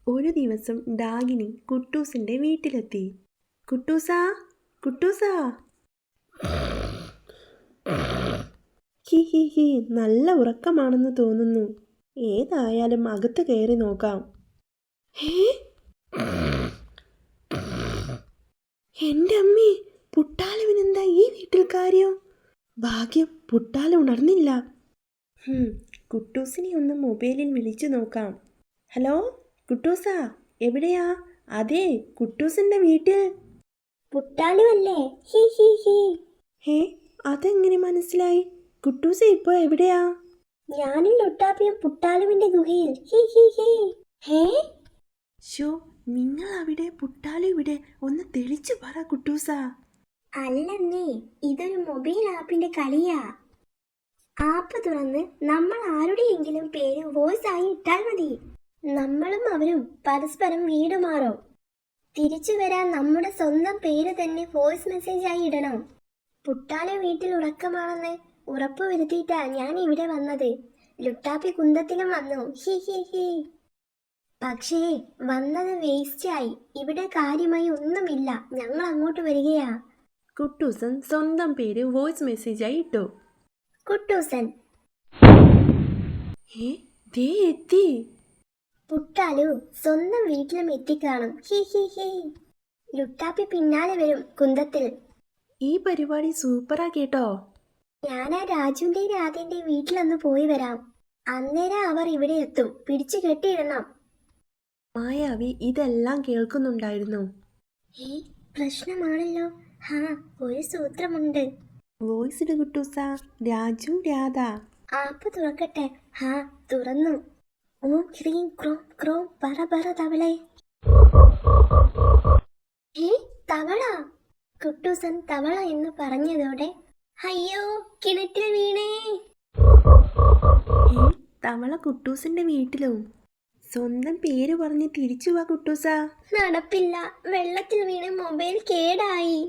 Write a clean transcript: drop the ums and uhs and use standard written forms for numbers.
ഒരു ദിവസം ഡാഗിനി കുട്ടൂസിൻ്റെ വീട്ടിലെത്തി. കുട്ടൂസാ, കുട്ടൂസാ. ഹി ഹി ഹി, നല്ല ഉറക്കമാണെന്ന് തോന്നുന്നു. ഏതായാലും അകത്ത് കയറി നോക്കാം. എൻ്റെ അമ്മേ, പുട്ടാലുവിനെന്താ ഈ വീട്ടിൽ കാര്യം? ഭാഗ്യം, പുട്ടാല ഉണർന്നില്ല. കുട്ടൂസിനെ ഒന്ന് മൊബൈലിൽ വിളിച്ചു നോക്കാം. ഹലോ കുട്ടൂസാ, എവിടെയാ? അതെ, കുട്ടൂസിൻ്റെ വീട്ടിൽ. പുട്ടാലുവല്ലേ? ഹി ഹി ഹി. ഹേ, അതെങ്ങനെ മനസ്സിലായി? കുട്ടൂസ ഇപ്പോൾ എവിടെയാ? ഞാനും ലുട്ടാപ്പിയും പുട്ടാലുവിന്റെ ഗുഹയിൽ. ഹി ഹി ഹി. ഹേ, ഷോ, നിങ്ങൾ അവിടെ, പുട്ടാലു ഇവിടെ. ഒന്ന് തെളിച്ചു പറ കുട്ടൂസ. അല്ലെന്നേ, ഇതൊരു മൊബൈൽ ആപ്പിന്റെ കളിയാ. ആപ്പ് തുറന്ന് നമ്മൾ ആരുടെയെങ്കിലും പേര് വോയിസ് ആയി ഇട്ടാൽ മതി. നമ്മളും അവരും പരസ്പരം വീട് മാറും. തിരിച്ചു വരാൻ നമ്മുടെ സ്വന്തം പേര് തന്നെ വോയിസ് മെസ്സേജ് ആയി ഇടണം. പുട്ടാല വീട്ടിൽ ഉറക്കമാണെന്ന് ഉറപ്പ് വരുത്തിയിട്ടാ ഞാൻ ഇവിടെ വന്നത്. ലുട്ടാപ്പി കുന്തത്തിലും വന്നു. ഹി ഹി ഹി. പക്ഷേ വന്നത് വേസ്റ്റ് ആയി. ഇവിടെ കാര്യമായി ഒന്നുമില്ല. ഞങ്ങൾ അങ്ങോട്ട് വരികയാ. കുട്ടൂസൻ സ്വന്തം പേര് വോയിസ് മെസ്സേജായി ഇട്ടു. കുട്ടൂസൻ. ദേ എത്തി. പുട്ടാലു സ്വന്തം വീട്ടിലും എത്തിക്കാണും. ഹി ഹി ഹി. ലുട്ടാപ്പി പിന്നാലെ വരും കുന്തത്തിൽ. ഈ പരിപാടി സൂപ്പറാ കേട്ടോ. ഞാനാ രാജുവിന്റെ രാധേന്റെ വീട്ടിലൊന്ന് പോയി വരാം. അന്നേരം അവർ ഇവിടെ എത്തും. പിടിച്ചു കെട്ടിയിടണം. മായാവി ഇതെല്ലാം കേൾക്കുന്നുണ്ടായിരുന്നു. പ്രശ്നമാണല്ലോ. ഹാ, ഒരു സൂത്രമുണ്ട്. വോയിസ് ഇട് കുട്ടൂസ. രാജു, രാധ. ആപ്പ് തുറക്കട്ടെ. ഹാ, തുറന്നു. ഓം ഹ്രീം ക്രോം ക്രോം പറ പറ തവളെ. തവള. കുട്ടൂസൻ തവള എന്ന് പറഞ്ഞതോടെ അയ്യോ, കിണറ്റിൽ വീണേ. തവള കുട്ടൂസിന്റെ വീട്ടിലും. സ്വന്തം പേര് പറഞ്ഞ് തിരിച്ചു വാ കുട്ടൂസ. നടപ്പില്ല, വെള്ളത്തിൽ വീണ് മൊബൈൽ കേടായി.